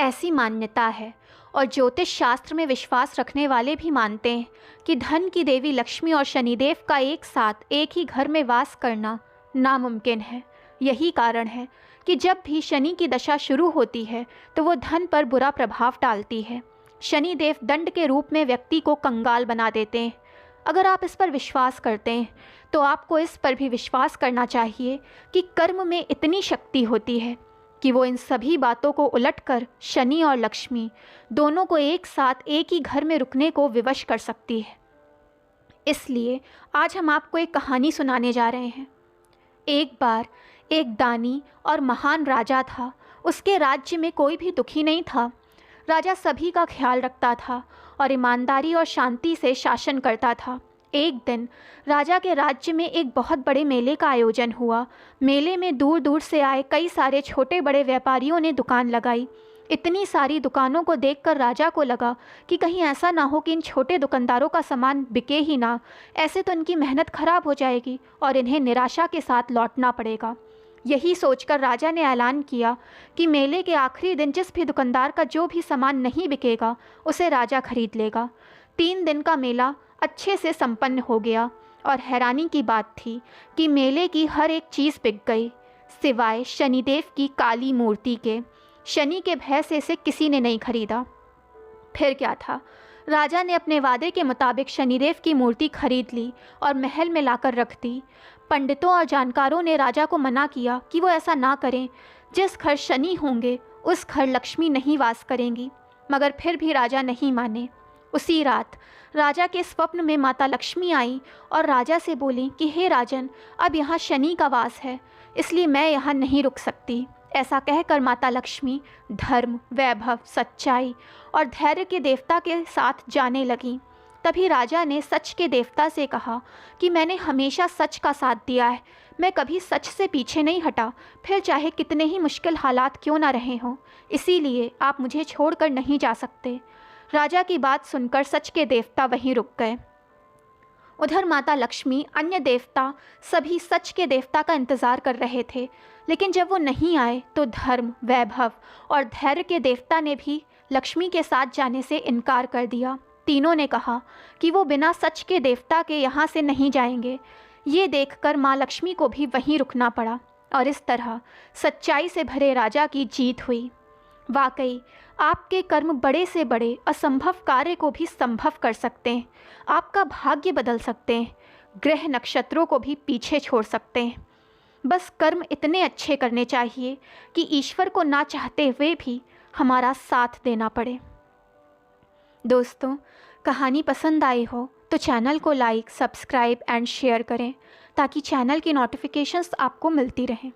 ऐसी मान्यता है और ज्योतिष शास्त्र में विश्वास रखने वाले भी मानते हैं कि धन की देवी लक्ष्मी और शनिदेव का एक साथ एक ही घर में वास करना नामुमकिन है। यही कारण है कि जब भी शनि की दशा शुरू होती है तो वो धन पर बुरा प्रभाव डालती है। शनिदेव दंड के रूप में व्यक्ति को कंगाल बना देते हैं। अगर आप इस पर विश्वास करते हैं तो आपको इस पर भी विश्वास करना चाहिए कि कर्म में इतनी शक्ति होती है कि वो इन सभी बातों को उलटकर शनि और लक्ष्मी दोनों को एक साथ एक ही घर में रुकने को विवश कर सकती है। इसलिए आज हम आपको एक कहानी सुनाने जा रहे हैं। एक बार एक दानी और महान राजा था। उसके राज्य में कोई भी दुखी नहीं था। राजा सभी का ख्याल रखता था और ईमानदारी और शांति से शासन करता था। एक दिन राजा के राज्य में एक बहुत बड़े मेले का आयोजन हुआ। मेले में दूर दूर से आए कई सारे छोटे बड़े व्यापारियों ने दुकान लगाई। इतनी सारी दुकानों को देखकर राजा को लगा कि कहीं ऐसा ना हो कि इन छोटे दुकानदारों का सामान बिके ही ना। ऐसे तो इनकी मेहनत खराब हो जाएगी और इन्हें निराशा के साथ लौटना पड़ेगा। यही सोचकर राजा ने ऐलान किया कि मेले के आखिरी दिन जिस भी दुकानदार का जो भी सामान नहीं बिकेगा उसे राजा खरीद लेगा। 3 दिन का मेला अच्छे से संपन्न हो गया और हैरानी की बात थी कि मेले की हर एक चीज़ बिक गई सिवाय शनिदेव की काली मूर्ति के। शनि के भय से इसे किसी ने नहीं खरीदा। फिर क्या था, राजा ने अपने वादे के मुताबिक शनिदेव की मूर्ति खरीद ली और महल में लाकर रख दी। पंडितों और जानकारों ने राजा को मना किया कि वो ऐसा ना करें। जिस घर शनि होंगे उस घर लक्ष्मी नहीं वास करेंगी, मगर फिर भी राजा नहीं माने। उसी रात राजा के स्वप्न में माता लक्ष्मी आई और राजा से बोली कि हे राजन, अब यहाँ शनि का वास है, इसलिए मैं यहाँ नहीं रुक सकती। ऐसा कहकर माता लक्ष्मी धर्म, वैभव, सच्चाई और धैर्य के देवता के साथ जाने लगी। तभी राजा ने सच के देवता से कहा कि मैंने हमेशा सच का साथ दिया है, मैं कभी सच से पीछे नहीं हटा, फिर चाहे कितने ही मुश्किल हालात क्यों ना रहे हों, इसीलिए आप मुझे छोड़कर नहीं जा सकते। राजा की बात सुनकर सच के देवता वहीं रुक गए। उधर माता लक्ष्मी, अन्य देवता सभी सच के देवता का इंतज़ार कर रहे थे, लेकिन जब वो नहीं आए तो धर्म, वैभव और धैर्य के देवता ने भी लक्ष्मी के साथ जाने से इनकार कर दिया। तीनों ने कहा कि वो बिना सच के देवता के यहाँ से नहीं जाएंगे। ये देखकर माँ लक्ष्मी को भी वहीं रुकना पड़ा और इस तरह सच्चाई से भरे राजा की जीत हुई। वाकई आपके कर्म बड़े से बड़े असंभव कार्य को भी संभव कर सकते हैं, आपका भाग्य बदल सकते हैं, ग्रह नक्षत्रों को भी पीछे छोड़ सकते हैं। बस कर्म इतने अच्छे करने चाहिए कि ईश्वर को ना चाहते हुए भी हमारा साथ देना पड़े। दोस्तों, कहानी पसंद आई हो तो चैनल को लाइक, सब्सक्राइब एंड शेयर करें ताकि चैनल की नोटिफिकेशंस आपको मिलती रहें।